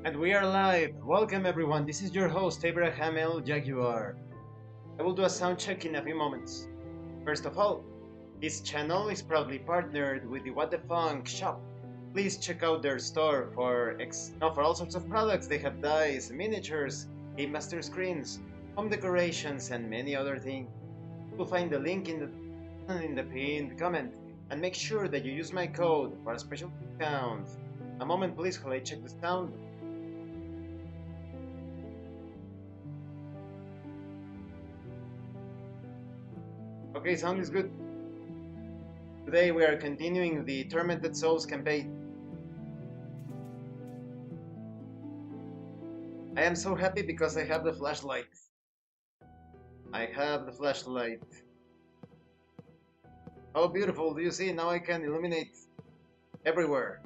And we are live! Welcome everyone, this is your host Abraham L. Jaguar. I will do a sound check in a few moments. First of all, this channel is proudly partnered with the What the Funk shop. Please check out their store for all sorts of products. They have dice, miniatures, game master screens, home decorations, and many other things. You will find the link in the pinned comment, and make sure that you use my code for a special discount. A moment please while I check the sound. Okay, sound is good. Today we are continuing the Tormented Souls campaign. I am so happy because I have the flashlight. How beautiful, do you see? Now I can illuminate everywhere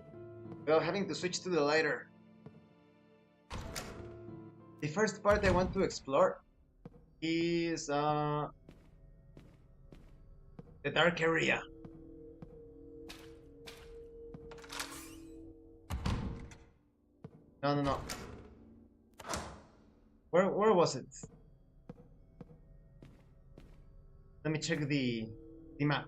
without having to switch to the lighter. The first part I want to explore is the dark area. No. Where was it? Let me check the map.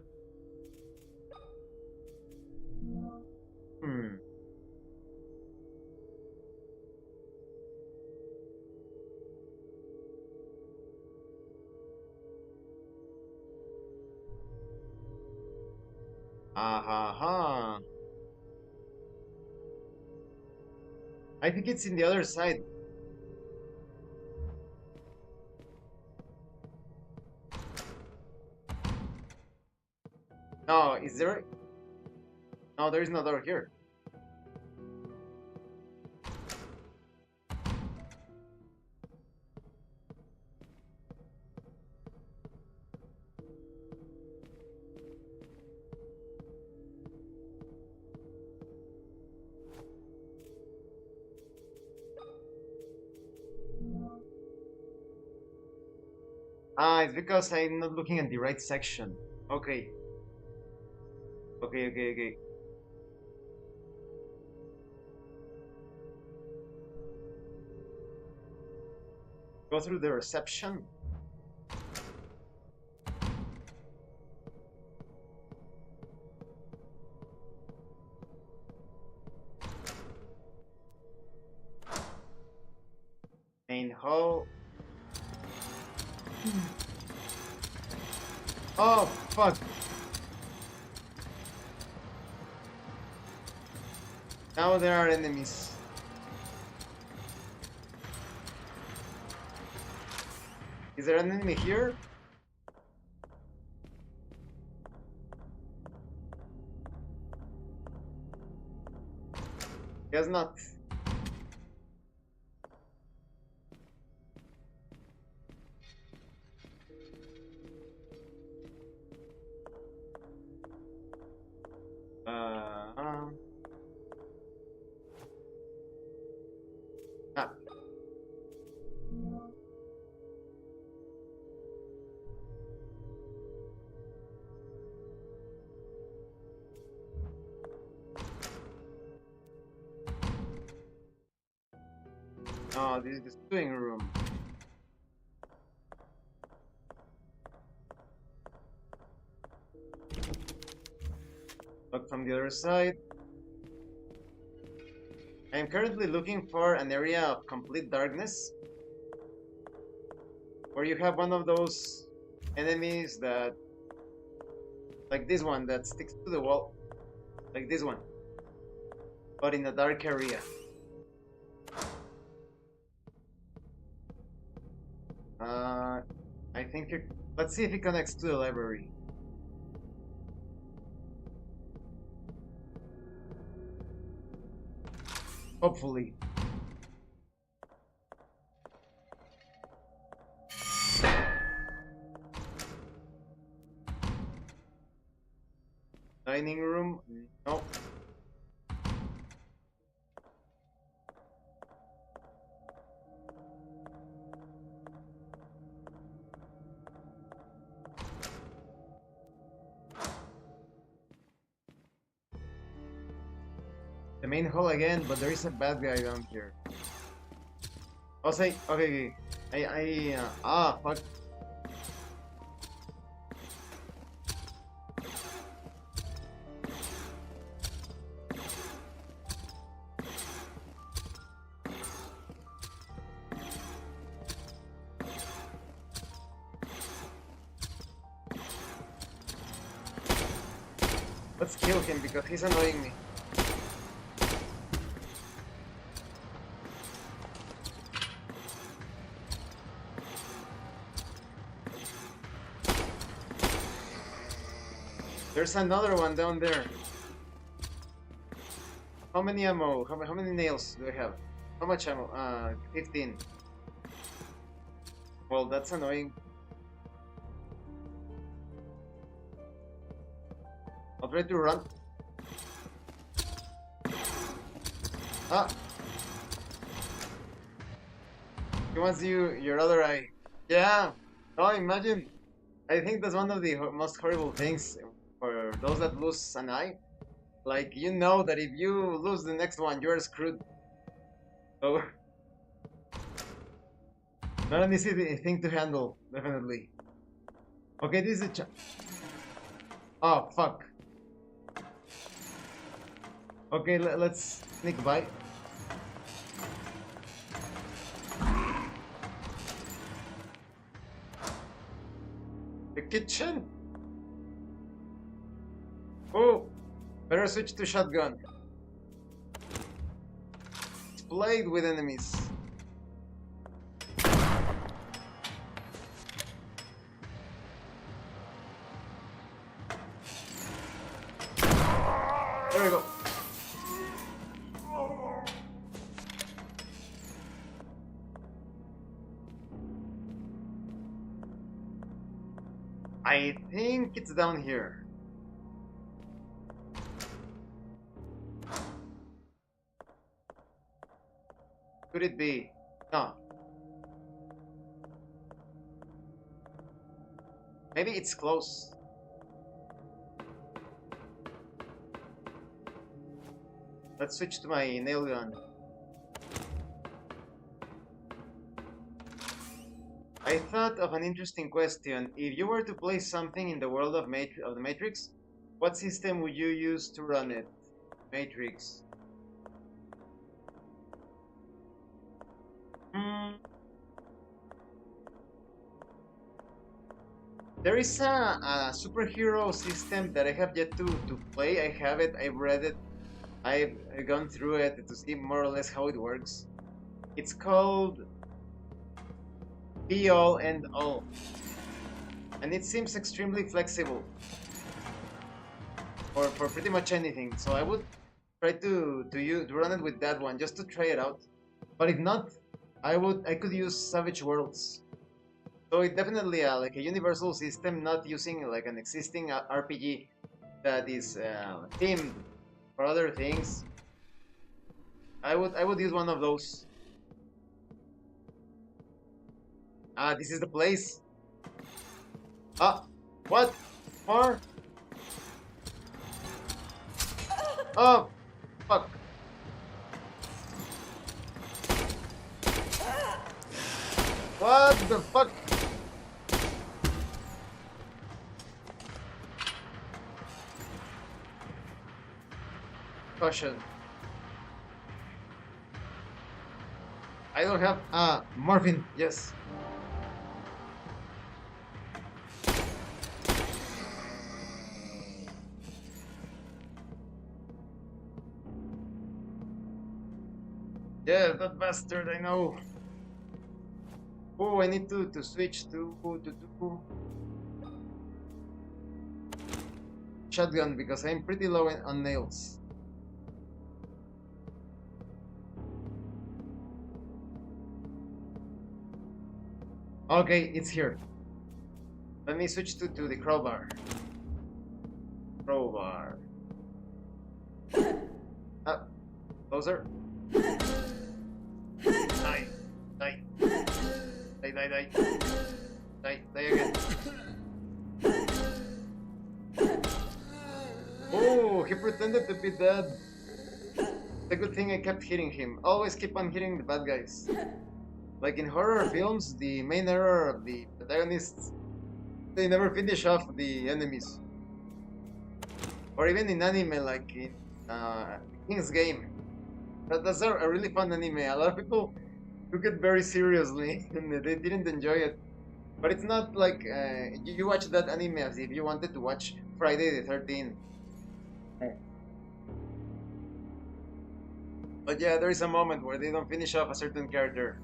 Ha. I think it's in the other side. No, is there? No, there is no door here. It's because I'm not looking at the right section. Okay. Okay. Go through the reception. Main hall. Oh, fuck. Now there are enemies. Is there an enemy here? Guess not. Oh, this is the stewing room. Look from the other side. I am currently looking for an area of complete darkness, where you have one of those enemies that, like this one, that sticks to the wall, like this one, but in a dark area. I think let's see if it connects to the library. Hopefully. Dining room? No. The main hall again, but there is a bad guy down here. I'll say, okay, fuck. Let's kill him because he's annoying me. There's another one down there. How many ammo? How many nails do I have? How much ammo? 15. Well, that's annoying. I'll try to run. Ah! He wants your other eye. Yeah! Oh, imagine! I think that's one of the most horrible things for those that lose an eye. Like, you know that if you lose the next one, you're screwed. So... not an easy thing to handle, definitely. Okay, this is a oh, fuck. Okay, let's sneak by. The kitchen? Oh, better switch to shotgun. It's plagued with enemies. There we go. I think it's down here. Could it be? No. Maybe it's close. Let's switch to my nail gun. I thought of an interesting question. If you were to place something in the world of the Matrix, what system would you use to run it? Matrix. There is a superhero system that I have yet to play. I have it, I've read it, I've gone through it to see more or less how it works. It's called Be All and All, and it seems extremely flexible for pretty much anything. So I would try to run it with that one just to try it out. But if not, I could use Savage Worlds. So it's definitely like a universal system, not using like an existing RPG that is themed for other things. I would use one of those. Ah, this is the place. Ah, what? More? Oh, fuck. What the fuck? Caution. I don't have morphine. Yes. Yeah, that bastard, I know. Oh, I need to switch to shotgun because I'm pretty low on nails. Okay, it's here. Let me switch to the crowbar. Crowbar. Ah, closer. Die. Die. Die, die, die. Die, die again. Oh, he pretended to be dead. It's a good thing I kept hitting him. Always keep on hitting the bad guys. Like in horror films, the main error of the protagonists, they never finish off the enemies. Or even in anime, like in King's Game. That's a really fun anime. A lot of people took it very seriously and they didn't enjoy it. But it's not like you watch that anime as if you wanted to watch Friday the 13th. But yeah, there is a moment where they don't finish off a certain character.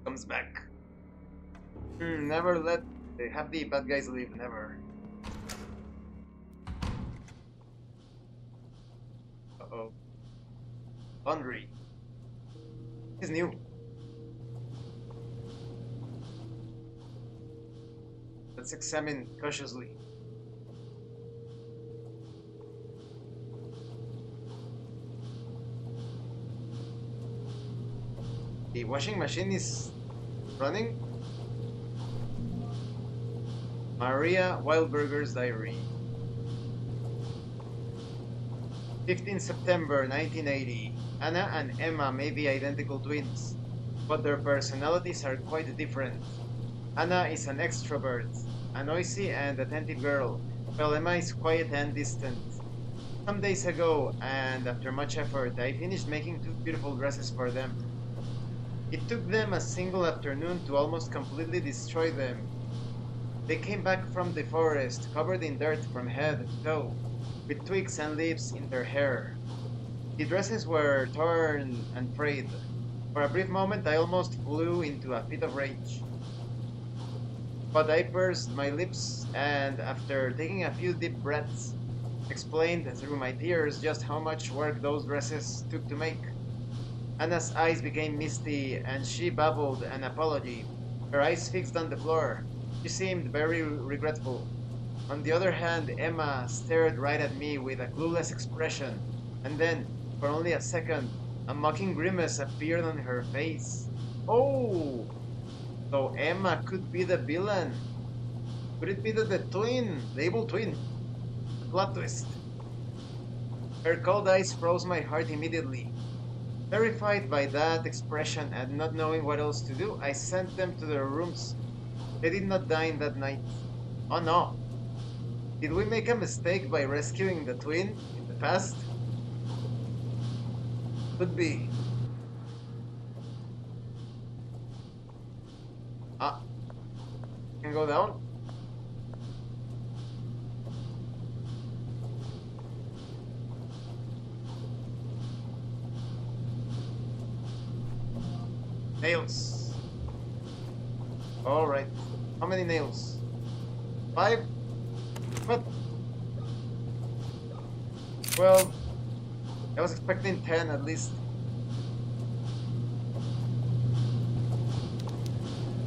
Comes back. Never let have the bad guys leave, never. Uh-oh. Laundry. It's new. Let's examine cautiously. The washing machine is running. Maria Wildberger's diary. 15 September 1980. Anna and Emma may be identical twins, but their personalities are quite different. Anna is an extrovert, a noisy and attentive girl, while Emma is quiet and distant. Some days ago, and after much effort, I finished making 2 beautiful dresses for them. It took them a single afternoon to almost completely destroy them. They came back from the forest, covered in dirt from head to toe, with twigs and leaves in their hair. The dresses were torn and frayed. For a brief moment I almost flew into a fit of rage. But I pursed my lips and, after taking a few deep breaths, explained through my tears just how much work those dresses took to make. Anna's eyes became misty and she babbled an apology, her eyes fixed on the floor. She seemed very regretful. On the other hand, Emma stared right at me with a clueless expression, and then, for only a second, a mocking grimace appeared on her face. Oh! So Emma could be the villain. Could it be the twin, the evil twin? The plot twist. Her cold eyes froze my heart immediately. Terrified by that expression and not knowing what else to do, I sent them to their rooms. They did not dine that night. Oh no! Did we make a mistake by rescuing the twin in the past? Could be. Can go down? Nails. Alright. How many nails? 5? What? Well, I was expecting 10 at least.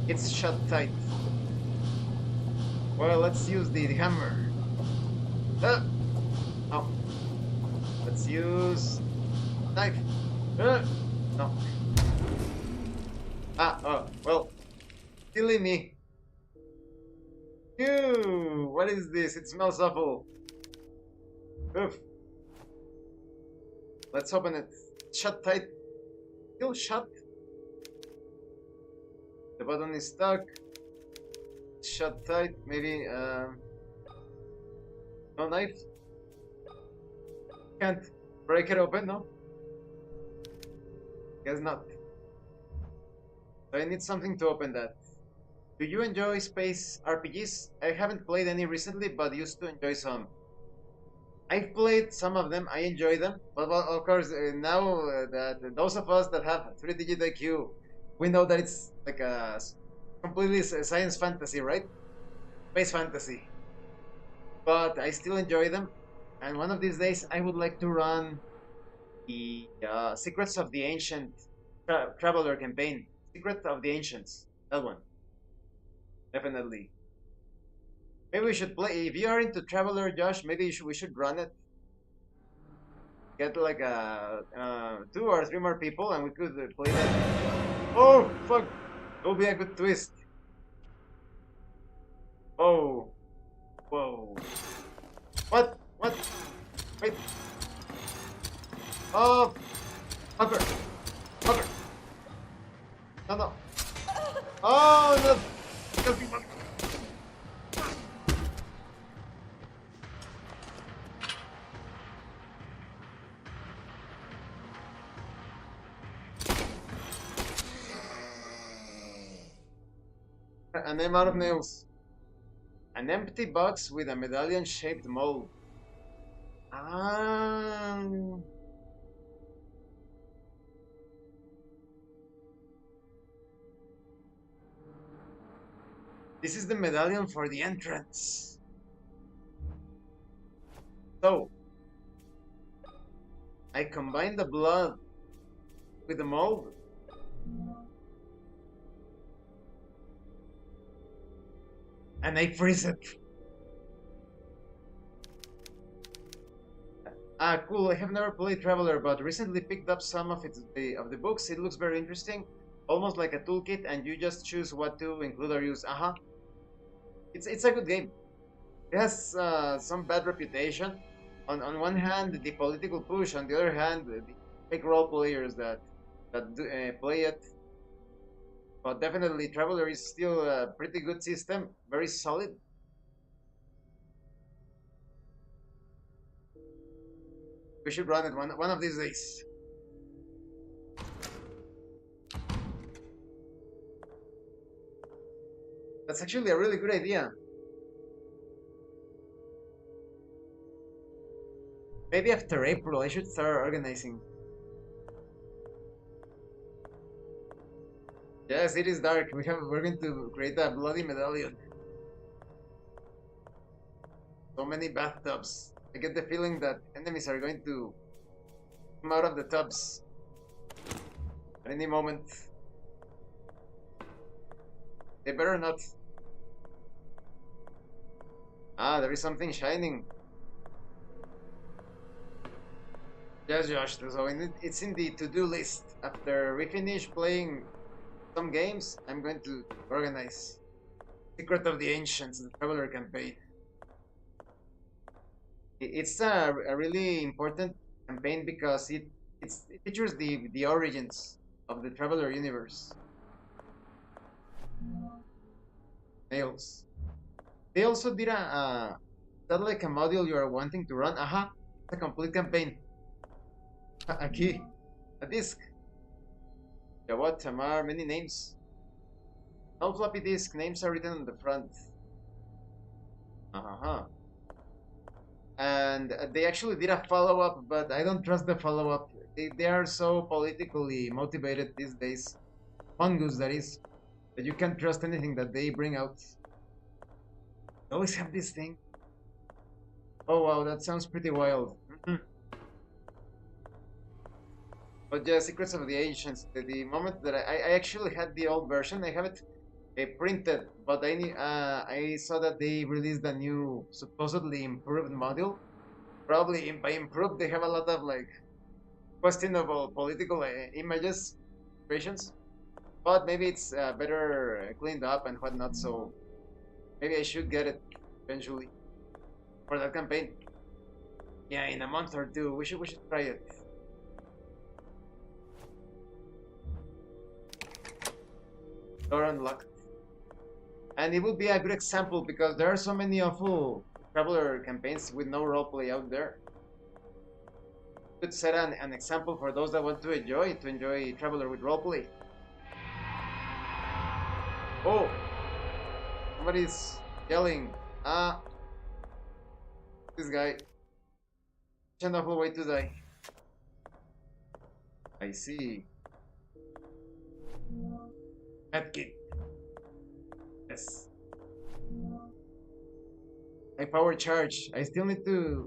It's shut tight. Well, let's use the hammer. Oh. Let's use knife. No. Well. Silly me. Ew, what is this? It smells awful. Oof. Let's open it. Shut tight. Still shut. The button is stuck. Shut tight. Maybe, no knife. Can't break it open, no? Guess not. So I need something to open that. Do you enjoy space RPGs? I haven't played any recently, but used to enjoy some. I've played some of them, I enjoy them, but well, of course now that those of us that have 3-digit IQ, we know that it's like a completely science fantasy, right? Space fantasy. But I still enjoy them, and one of these days I would like to run the Secrets of the Ancient Traveler campaign. Secret of the Ancients, that one. Definitely. Maybe we should play. If you are into Traveler, Josh, maybe we should run it. Get like 2 or 3 more people, and we could play that. Oh fuck! It will be a good twist. Oh, whoa! What? What? Wait! Oh, fucker! Fucker! No, no! and I'm out of nails. An empty box with a medallion-shaped mold. Ah. This is the medallion for the entrance. So, I combine the blood with the mold. And I freeze it. Ah, cool. I have never played Traveler, but recently picked up some of the books. It looks very interesting, almost like a toolkit, and you just choose what to include or use. It's a good game. It has some bad reputation. On one hand, the political push. On the other hand, the fake role players that play it. But definitely, Traveler is still a pretty good system, very solid. We should run it one of these days. That's actually a really good idea. Maybe after April, I should start organizing. Yes, it is dark. We're going to create a bloody medallion. So many bathtubs. I get the feeling that enemies are going to come out of the tubs at any moment. They better not. Ah, there is something shining. Yes, Josh. So it's in the to-do list. After we finish playing some games, I'm going to organize Secret of the Ancients, the Traveler campaign. It's a really important campaign because it features the origins of the Traveler universe. Nails. They also did is that like a module you are wanting to run? Aha, it's a complete campaign. A key, a disc. Jawad, Tamar, many names. No floppy disk, names are written on the front. And they actually did a follow-up, but I don't trust the follow-up. They are so politically motivated these days. Fungus, that is, that you can't trust anything that they bring out. They always have this thing. Oh wow, that sounds pretty wild. But yeah, Secrets of the Ancients. The moment that I actually had the old version, I have it printed, but I saw that they released a new, supposedly improved module. Probably by improved, they have a lot of like questionable political images, creations. But maybe it's better cleaned up and whatnot. So maybe I should get it eventually for that campaign. Yeah, in a month or two, we should try it. Door unlocked. And it would be a good example because there are so many awful Traveler campaigns with no roleplay out there. Could set an example for those that want to enjoy Traveler with roleplay. Oh, somebody's yelling. Ah, this guy. Such an awful way to die. I see. Medkit. Yes. My power charge. I still need to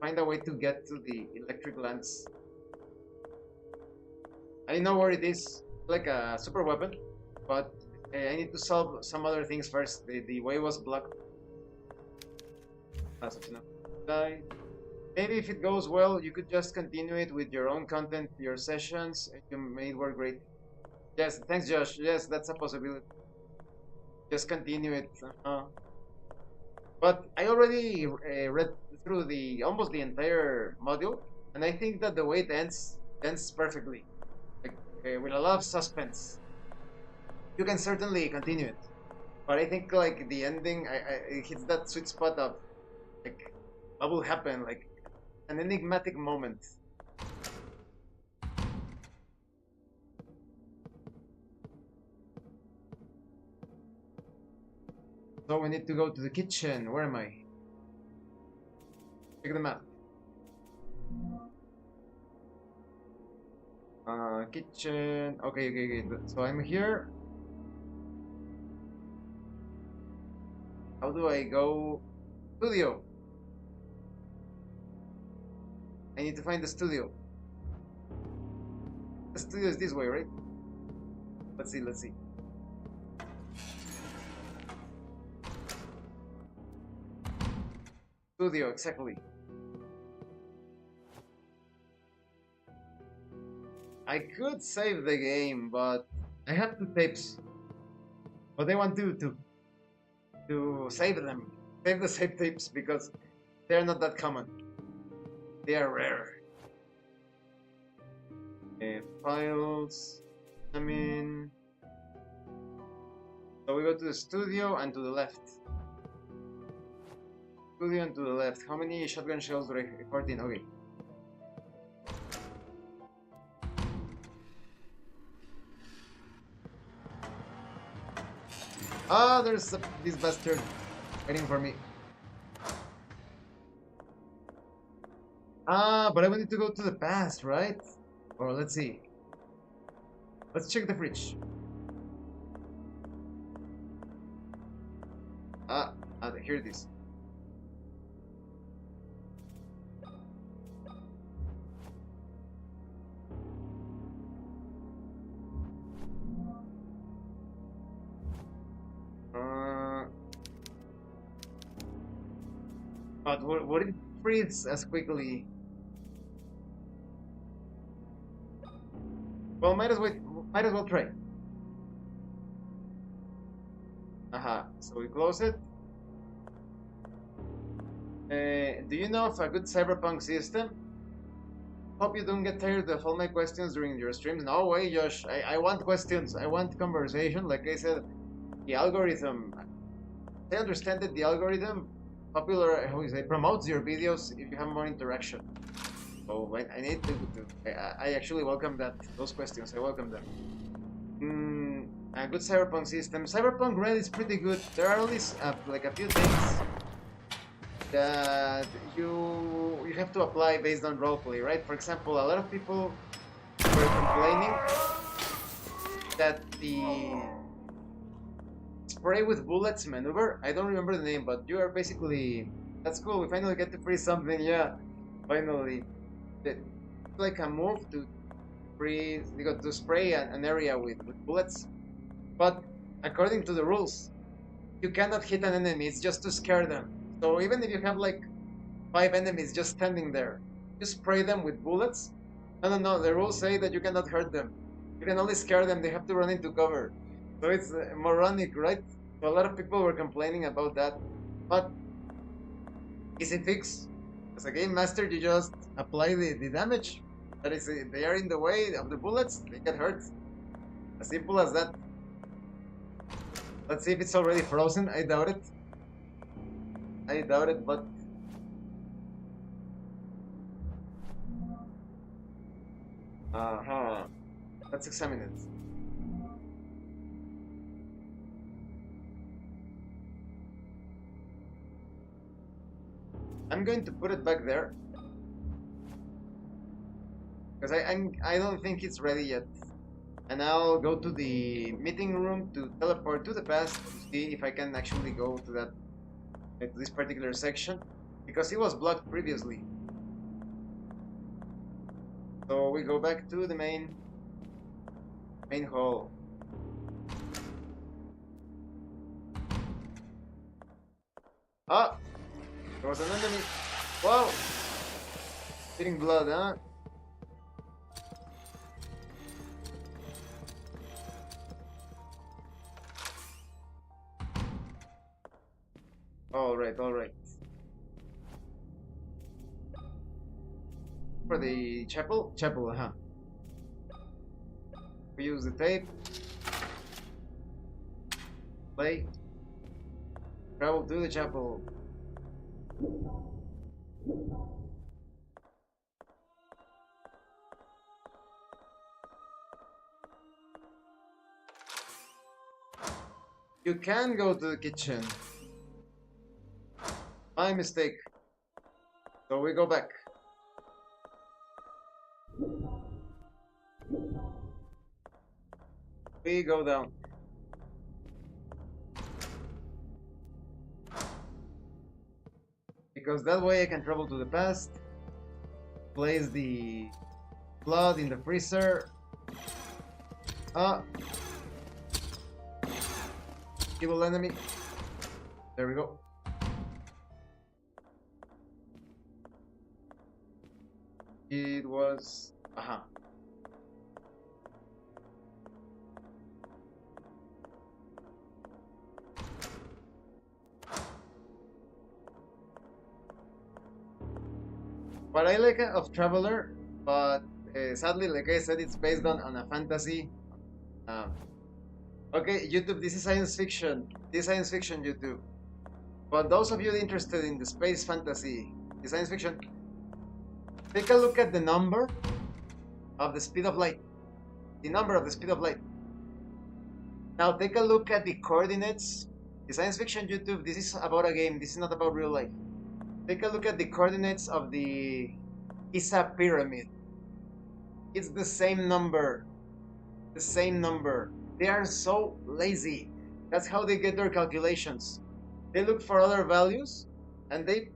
find a way to get to the electric lance. I know where it is. Like a super weapon. But I need to solve some other things first. The way was blocked. Die. Maybe if it goes well, you could just continue it with your own content, your sessions, and you made work great. Yes, thanks, Josh. Yes, that's a possibility. Just continue it. But I already read through almost the entire module, and I think that the way it ends perfectly, like with a lot of suspense. You can certainly continue it, but I think like the ending, it hits that sweet spot of like what will happen, like an enigmatic moment. So we need to go to the kitchen. Where am I? Check the map. Kitchen. Okay. So I'm here. How do I go? Studio. I need to find the studio. The studio is this way, right? Let's see. Studio, exactly. I could save the game, but I have two tapes. But I want to save them. Save the save tapes because they're not that common. They are rare. Files. So we go to the studio and to the left. Studio and to the left. How many shotgun shells do I have? 14. Okay. Ah, there's this bastard waiting for me. Ah, but I wanted to go to the past, right? Or let's see. Let's check the fridge. Here it is. But would it freeze as quickly? Well, might as well try. So we close it. Do you know of a good cyberpunk system? Hope you don't get tired of all my questions during your streams. No way, Josh. I want questions. I want conversation. Like I said, the algorithm. I understand that the algorithm promotes your videos if you have more interaction. So I need to I actually welcome those questions. I welcome them. A good cyberpunk system. Cyberpunk Red is pretty good. There are only like a few things that you have to apply based on roleplay, right? For example, a lot of people were complaining that the spray with bullets maneuver, I don't remember the name, but you are basically, that's cool, we finally get to freeze something, yeah, finally. It's like a move to freeze, you got to spray an area with bullets, but according to the rules, you cannot hit an enemy, it's just to scare them. So even if you have like 5 enemies just standing there, you spray them with bullets. No, the rules say that you cannot hurt them. You can only scare them, they have to run into cover. So it's moronic, right? So a lot of people were complaining about that. But easy fix. As a game master, you just apply the damage. That is, they are in the way of the bullets, they get hurt. As simple as that. Let's see if it's already frozen. I doubt it. But let's examine it. I'm going to put it back there because I don't think it's ready yet. And I'll go to the meeting room to teleport to the past to see if I can actually go to this particular section, because it was blocked previously. So we go back to the main hall. Ah, there was an enemy. Wow, spitting blood, huh? All right. For the chapel, we use the tape. Play. Travel to the chapel. You can go to the kitchen. My mistake. So we go back. We go down. Because that way I can travel to the past, place the blood in the freezer. Evil enemy. There we go. It was... What I like of Traveler, but sadly, like I said, it's based on a fantasy. Okay, YouTube, this is science fiction. This is science fiction, YouTube. But those of you interested in the space fantasy, the science fiction, take a look at the number of the speed of light. The number of the speed of light. Now take a look at the coordinates. The science fiction, YouTube, this is about a game. This is not about real life. Take a look at the coordinates of the Giza pyramid. It's the same number. The same number. They are so lazy. That's how they get their calculations. They look for other values and they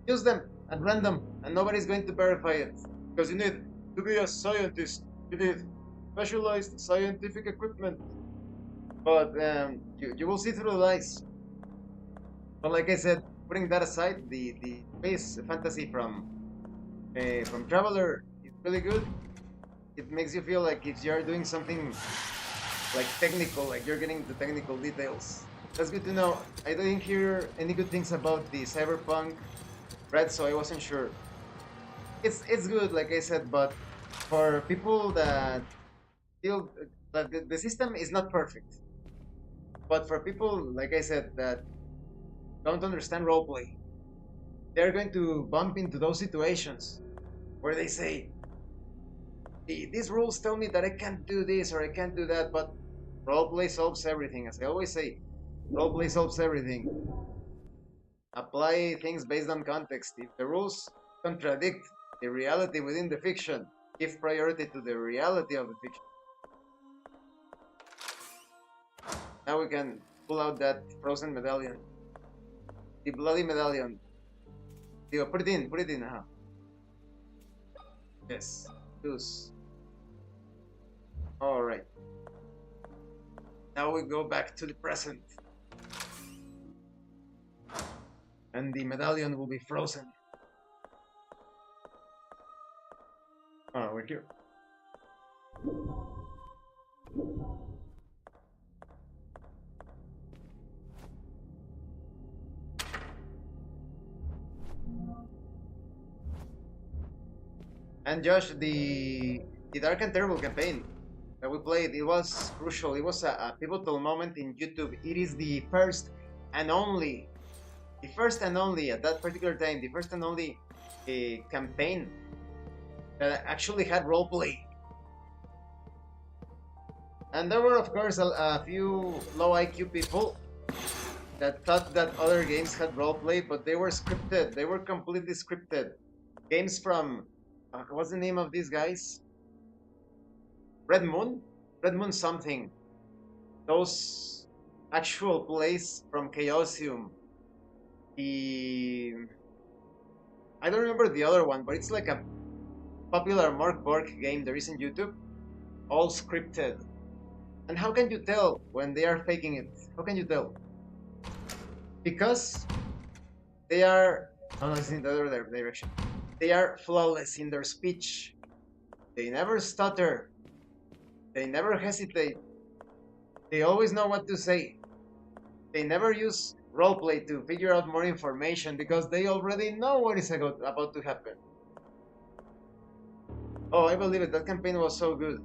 use them at random, and nobody's going to verify it. Because you need to be a scientist. You need specialized scientific equipment. But you will see through the lies. But like I said, putting that aside, the space fantasy from Traveler is really good. It makes you feel like if you're doing something like technical, like you're getting the technical details. That's good to know. I didn't hear any good things about the Cyberpunk Red, so I wasn't sure. It's good, like I said, but for people that feel that the system is not perfect. But for people, like I said, that don't understand roleplay, they're going to bump into those situations where they say, these rules tell me that I can't do this or I can't do that, but roleplay solves everything. As I always say, roleplay solves everything. Apply things based on context. If the rules contradict the reality within the fiction, give priority to the reality of the fiction. Now we can pull out that frozen medallion. The bloody medallion. Put it in, Yes, use. Alright. Now we go back to the present. And the medallion will be frozen. Oh, we're here. And Josh, the Dark and Terrible campaign that we played, it was crucial. It was a pivotal moment in YouTube. It is the first and only at that particular time, the first and only campaign that actually had roleplay. And there were, of course, a few low IQ people that thought that other games had roleplay, but they were scripted. They were completely scripted. Games from what's the name of these guys? Red Moon something. Those actual plays from Chaosium. I don't remember the other one, but it's like a popular Mark Borg game there is in YouTube, all scripted. And how can you tell when they are faking it? How can you tell? Because they are... Oh no, it's in the other direction. They are flawless in their speech. They never stutter. They never hesitate. They always know what to say. They never use roleplay to figure out more information because they already know what is about to happen. Oh, I believe it. That campaign was so good.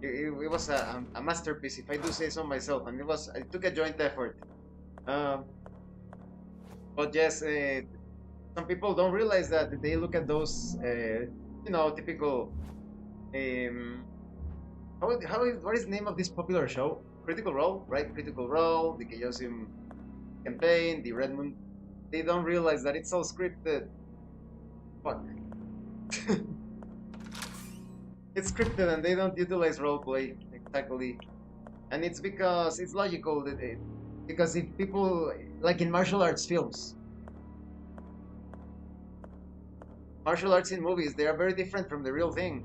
It was a masterpiece, if I do say so myself, and it took a joint effort. But yes, some people don't realize that. They look at those, typical. What is the name of this popular show? Critical Role, right? Critical Role, the Chaosium campaign, the Red Moon they don't realize that it's all scripted. Fuck. It's scripted and they don't utilize roleplay exactly. And it's because it's logical that because if people like in martial arts films, martial arts in movies, they are very different from the real thing.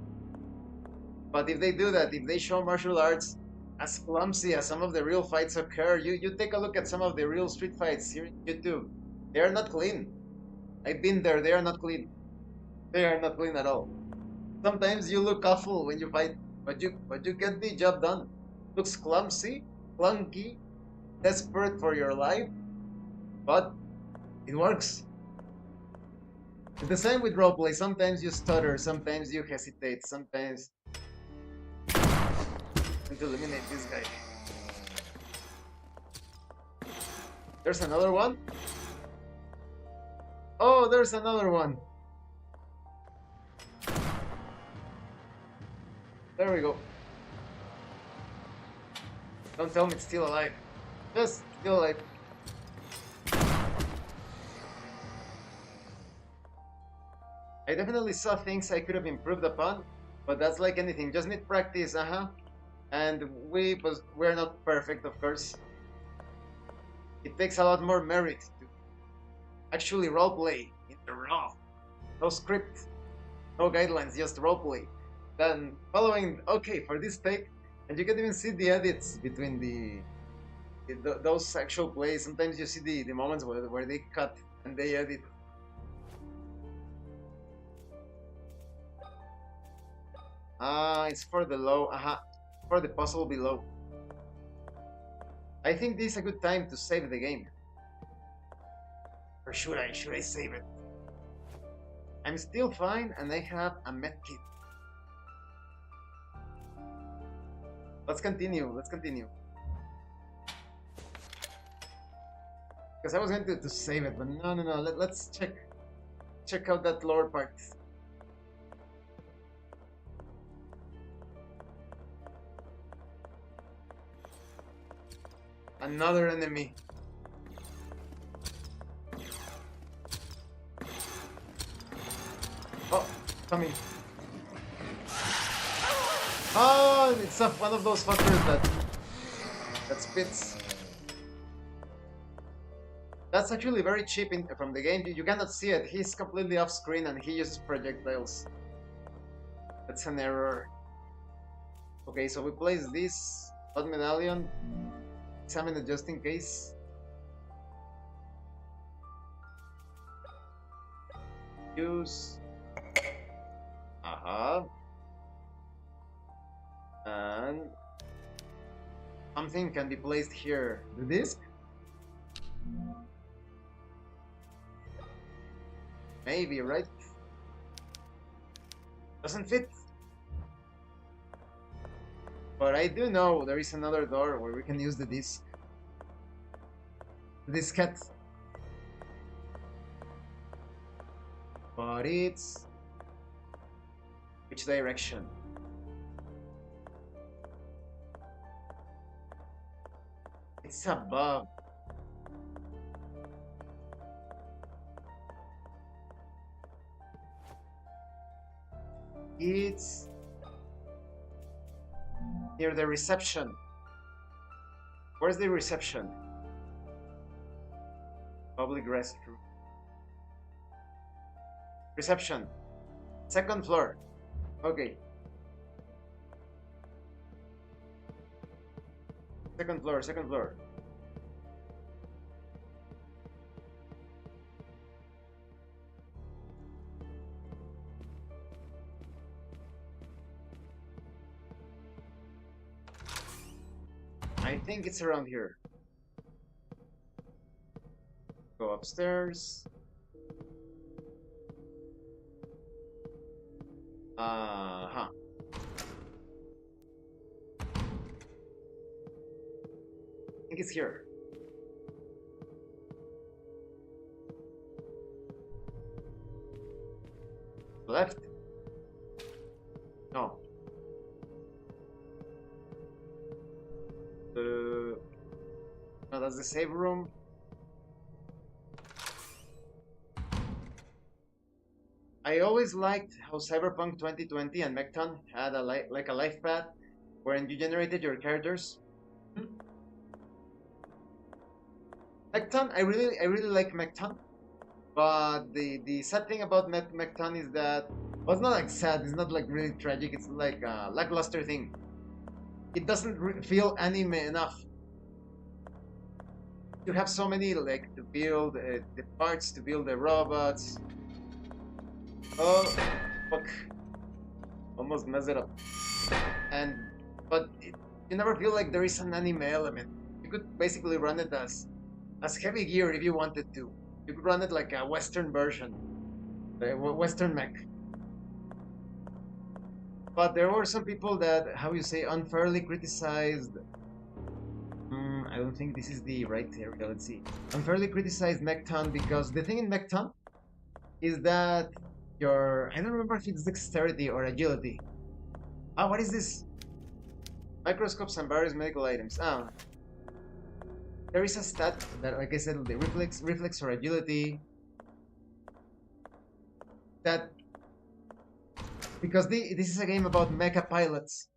But if they do that, if they show martial arts as clumsy as some of the real fights occur, you take a look at some of the real street fights here on YouTube. They are not clean. I've been there. They are not clean. They are not clean at all. Sometimes you look awful when you fight, but you get the job done. Looks clumsy, clunky, desperate for your life, but it works. It's the same with roleplay. Sometimes you stutter, sometimes you hesitate, sometimes. And to eliminate this guy. There's another one. Oh, there's another one. There we go. Don't tell me it's still alive. Just still alive. I definitely saw things I could have improved upon, but that's like anything. Just need practice, And we're not perfect, of course. It takes a lot more merit to actually roleplay in the raw. No script, no guidelines, just roleplay. Then following, okay, for this take, and you can even see the edits between those actual plays. Sometimes you see the moments where they cut and they edit. It's for the low, for the puzzle below. I think this is a good time to save the game. Or should I save it? I'm still fine and I have a medkit. Let's continue. Because I was going to save it, but no. Let's check out that lower part. Another enemy. Oh, coming. Oh, it's one of those fuckers that spits. That's actually very cheap from the game. You cannot see it. He's completely off screen and he uses projectiles. That's an error. Okay, so we place this blood medallion. Examine it just in case. Use. And something can be placed here. The disc? Maybe, right? Doesn't fit. But I do know there is another door where we can use the disc. The diskette. But it's... which direction? It's above. It's near the reception. Where's the reception? Public restroom. Reception. Second floor. Okay. Second floor. I think it's around here. Go upstairs. I think it's here. Left? No. No, that's the save room. I always liked how Cyberpunk 2020 and Mechton had like a life path wherein you generated your characters. Mechton, I really like Mechton, but the sad thing about Mechton is that, well, it's not like sad, it's not like really tragic, it's like a lackluster thing. It doesn't feel anime enough. You have so many like to build the parts to build the robots. Oh, fuck! Almost messed it up. And you never feel like there is an anime element. You could basically run it as heavy gear if you wanted to. You could run it like a Western version, a Western mech. But there were some people that, how you say, unfairly criticized. I don't think this is the right area. Let's see. Unfairly criticized Mechton because the thing in Mechton is that I don't remember if it's dexterity or agility. Ah, what is this? Microscopes and various medical items. Ah, there is a stat that, like I said, the reflex or agility. That because this is a game about mecha pilots,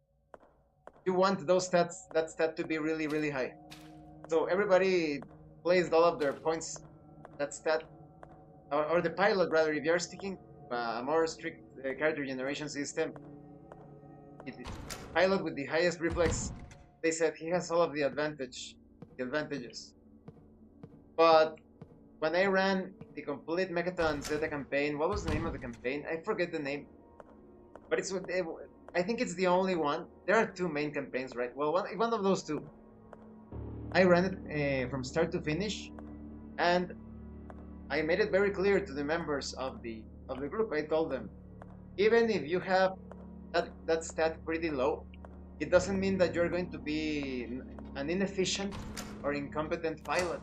you want that stat to be really, really high. So everybody placed all of their points that stat, or the pilot rather. If you are sticking a more strict character generation system, the pilot with the highest reflex, they said he has all of the advantages. But when I ran the complete Mechaton Zeta campaign, what was the name of the campaign? I forget the name, but I think it's the only one. There are two main campaigns, right? Well, one of those two. I ran it from start to finish, and I made it very clear to the members of the group. I told them, even if you have that stat pretty low, it doesn't mean that you're going to be an inefficient or incompetent pilot.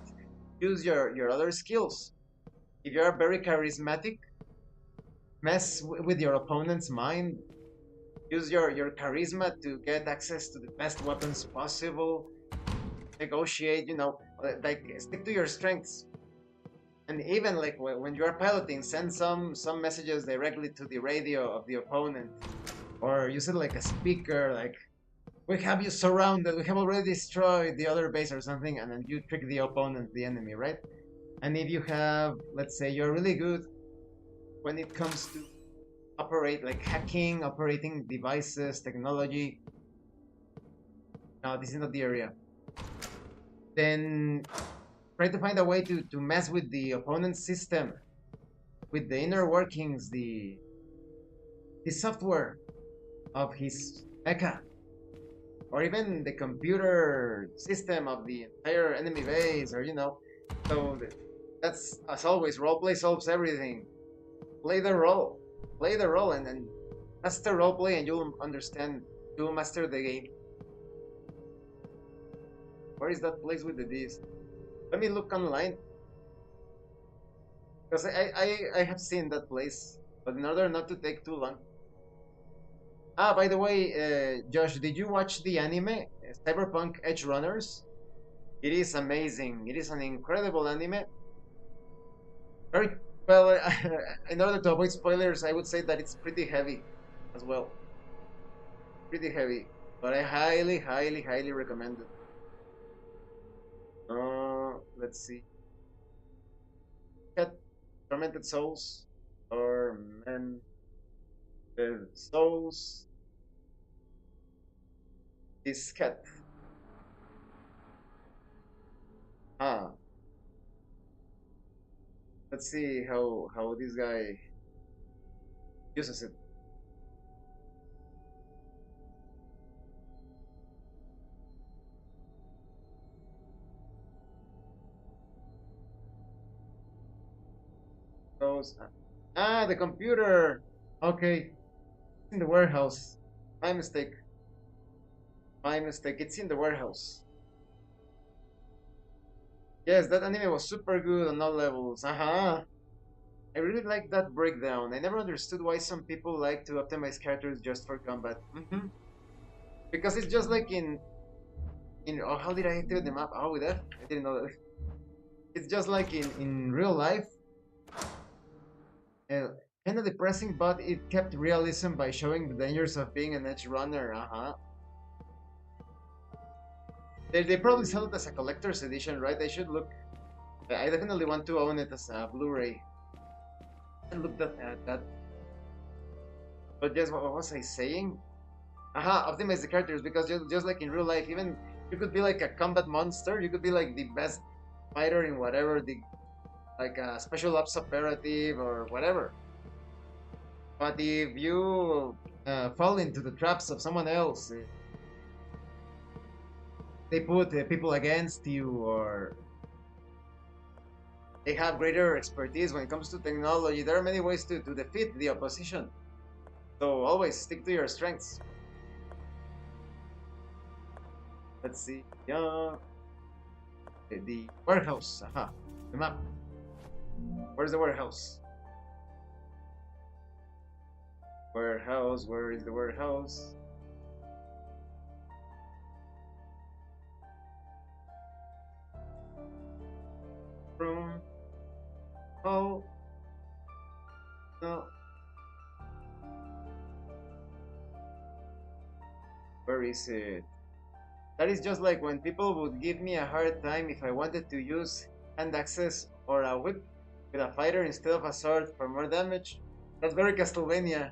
Use your other skills. If you are very charismatic, mess with your opponent's mind. Use your charisma to get access to the best weapons possible. Negotiate, like stick to your strengths. And even like when you are piloting, send some messages directly to the radio of the opponent, or use it like a speaker, like, we have you surrounded, we have already destroyed the other base or something, and then you trick the opponent, the enemy, right? And if you have, let's say, you're really good when it comes to operating devices, technology. No, this is not the area. Then try to find a way to mess with the opponent's system, with the inner workings, the software of his mecha, or even the computer system of the entire enemy base, or So that's, as always, roleplay solves everything. Play the role, and master roleplay, and you'll master the game. Where is that place with the D's? Let me look online, because I have seen that place, but in order not to take too long. Ah, by the way, Josh, did you watch the anime Cyberpunk Edge Runners? It is amazing. It is an incredible anime. Very well. In order to avoid spoilers, I would say that it's pretty heavy, as well. Pretty heavy, but I highly, highly, highly recommend it. Let's see. Cat, Tormented Souls, Tormented Souls. This cat. Ah. Let's see how this guy uses it. The computer. Okay, it's in the warehouse. My mistake. My mistake. It's in the warehouse. Yes, that anime was super good on all levels. I really like that breakdown. I never understood why some people like to optimize characters just for combat. Because it's just like oh, how did I activate the map? Oh, with F? I didn't know that. It's just like in real life. Kinda depressing, but it kept realism by showing the dangers of being an edge runner. They probably sell it as a collector's edition, right? I should look. I definitely want to own it as a Blu-ray. I looked at that. But just what was I saying? Optimize the characters because just like in real life, even you could be like a combat monster. You could be like the best fighter in whatever like a special ops operative or whatever. But if you fall into the traps of someone else, they put people against you, or they have greater expertise when it comes to technology. There are many ways to defeat the opposition. So always stick to your strengths. Let's see. Yeah. The warehouse. The map. Where's the warehouse? Warehouse. Where is the warehouse? Room. Oh. No. Where is it? That is just like when people would give me a hard time if I wanted to use hand axes or a whip with a fighter instead of a sword for more damage. That's very Castlevania.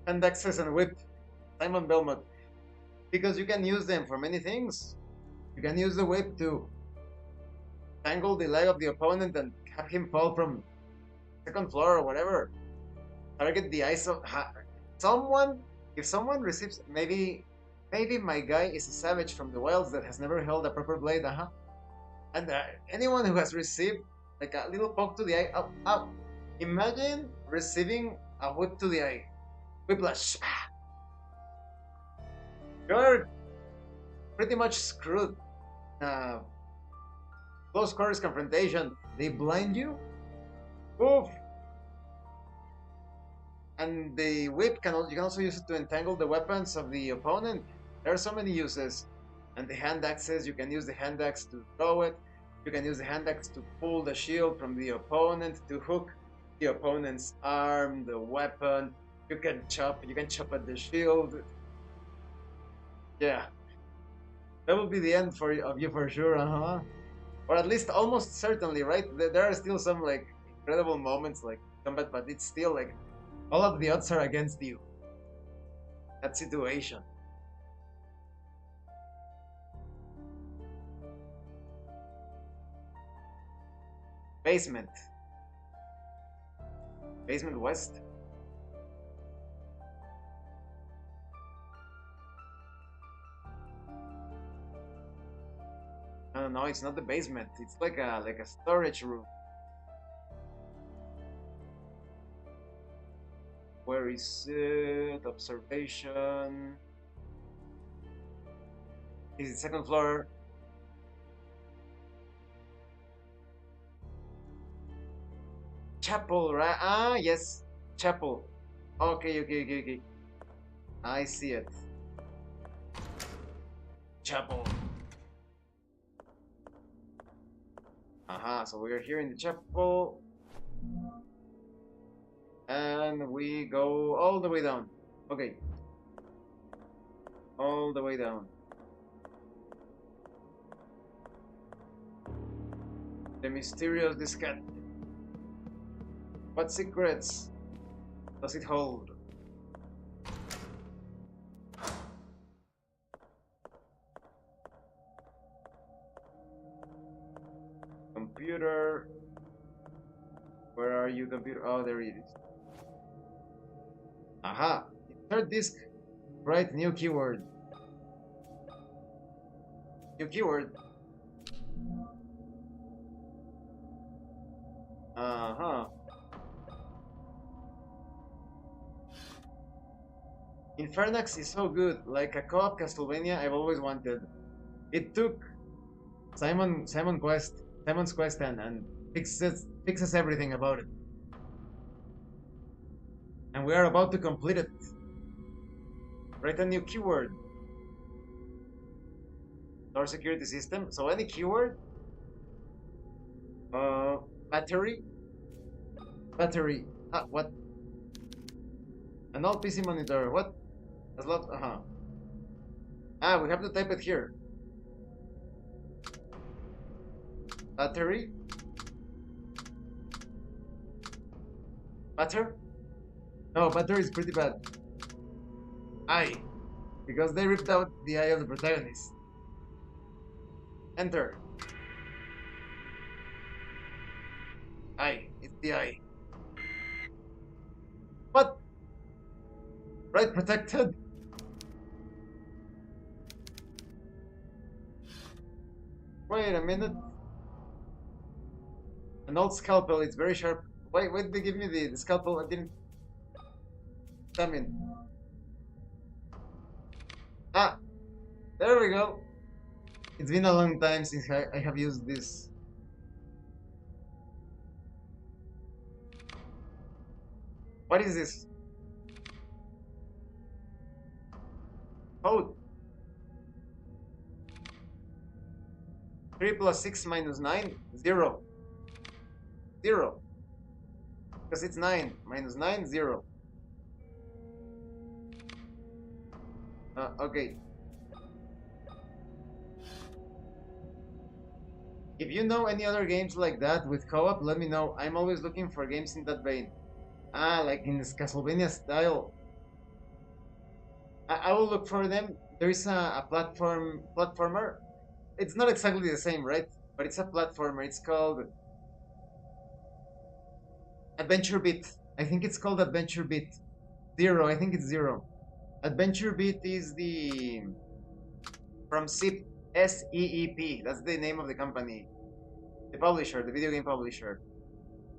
Hand axes and whip. Simon Belmont. Because you can use them for many things. You can use the whip to tangle the leg of the opponent and have him fall from second floor or whatever. Target the eyes of someone. If someone receives maybe my guy is a savage from the wilds that has never held a proper blade, And anyone who has received like a little poke to the eye, imagine receiving a whip to the eye. Whiplash. You're pretty much screwed. Close quarters confrontation. They blind you. Oof. And the whip you can also use it to entangle the weapons of the opponent. There are so many uses. And the hand axes, you can use the hand axe to throw it. You can use the hand axe to pull the shield from the opponent, to hook the opponent's arm, the weapon. You can chop at the shield. Yeah. That will be the end of you for sure, Or at least almost certainly, right? There are still some like incredible moments like combat, but it's still like all of the odds are against you. That situation. Basement. Basement west. No, it's not the basement. It's like a storage room. Where is it? Observation. Is it second floor? Chapel, right? Yes. Chapel. Okay. I see it. Chapel. So we're here in the chapel. And we go all the way down. Okay. All the way down. The mysterious discat. What secrets does it hold? Computer. Where are you, computer? Oh, there it is. Third disk. Write new keyword. New keyword. Infernax is so good, like a co-op Castlevania I've always wanted. It took Simon's Quest and fixes everything about it. And we are about to complete it. Write a new keyword. Door security system. So any keyword. Battery. Battery. What? An old PC monitor. What? A slot? Ah, we have to type it here. Battery? Batter? No, battery is pretty bad. Eye. Because they ripped out the eye of the protagonist. Enter. Eye. It's the eye. What? Right protected? Wait a minute. An old scalpel, it's very sharp. Wait, they give me the scalpel? I didn't come in. Ah, there we go. It's been a long time since I have used this. What is this? Code. 3 plus 6 minus 9? 0. 0. Because it's 9. Minus 9, 0. Okay. If you know any other games like that with co-op, let me know. I'm always looking for games in that vein. Ah, like in this Castlevania style. I will look for them. There is a platformer. It's not exactly the same, right? But it's a platformer. It's called Adventure Beat. I think it's called Adventure Beat. 0. I think it's 0. Adventure Beat is the from SEEP, SEEP. That's the name of the company, the publisher, the video game publisher.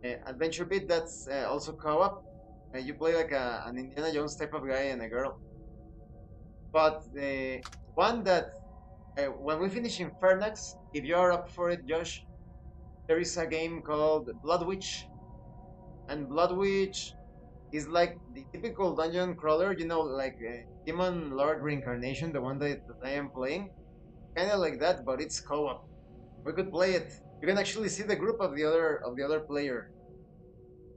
Adventure Beat. That's also co-op. You play like an Indiana Jones type of guy and a girl. But the one that when we finish Infernax, if you are up for it, Josh, there is a game called Blood Witch, and Blood Witch is like the typical dungeon crawler, you know, like Demon Lord Reincarnation, the one that I am playing, kind of like that, but it's co-op. We could play it. You can actually see the group of the other player.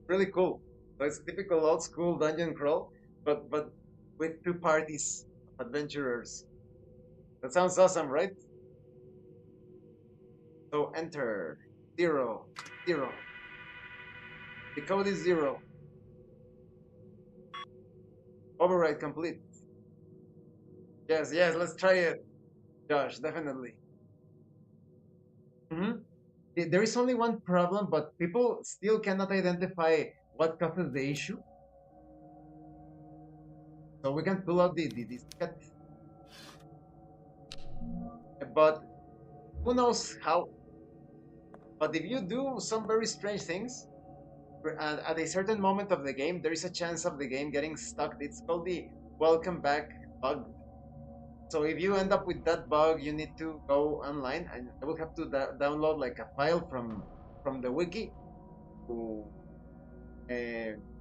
Really cool. So it's typical old school dungeon crawl, but with 2 parties of adventurers. That sounds awesome, right? So enter 0, 0. The code is 0. Override complete. Yes, let's try it, Josh, definitely. There is only one problem, but people still cannot identify what causes the issue. So we can pull out the diskette. But who knows how? But if you do some very strange things, at a certain moment of the game, there is a chance of the game getting stuck. It's called the welcome back bug. So if you end up with that bug, you need to go online, and I will have to download like a file from the wiki to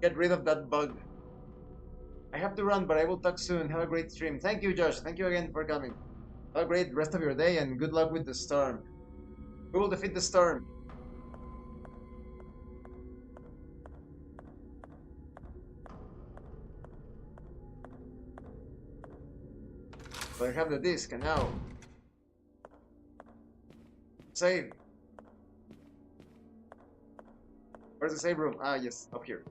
get rid of that bug. I have to run, but I will talk soon. Have a great stream. Thank you, Josh. Thank you again for coming. Have a great rest of your day, and good luck with the storm. We will defeat the storm. So I have the disc, and now save. Where's the save room? Ah, yes, up here.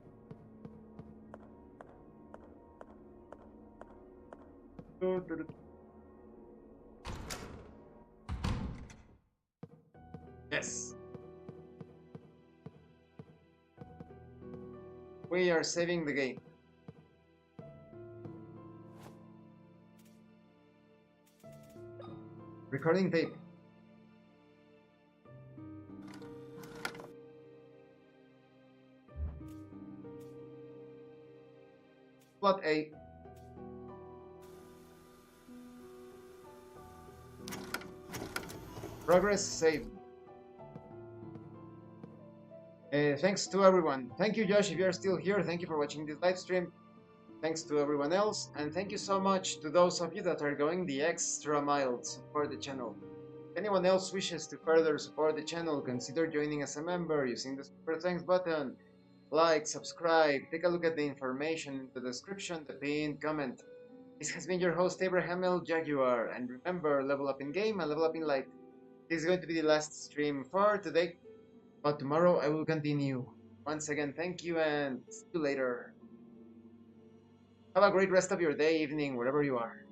Yes. We are saving the game. Recording tape. Plot A. Progress saved. Thanks to everyone. Thank you, Josh, if you are still here. Thank you for watching this live stream. Thanks to everyone else, and thank you so much to those of you that are going the extra mile to support the channel. If anyone else wishes to further support the channel, consider joining as a member using the super thanks button, like, subscribe, take a look at the information in the description, the pinned comment. This has been your host Abraham L. Jaguar, and remember, level up in game and level up in life. This is going to be the last stream for today, but tomorrow I will continue. Once again, thank you and see you later. Have a great rest of your day, evening, wherever you are.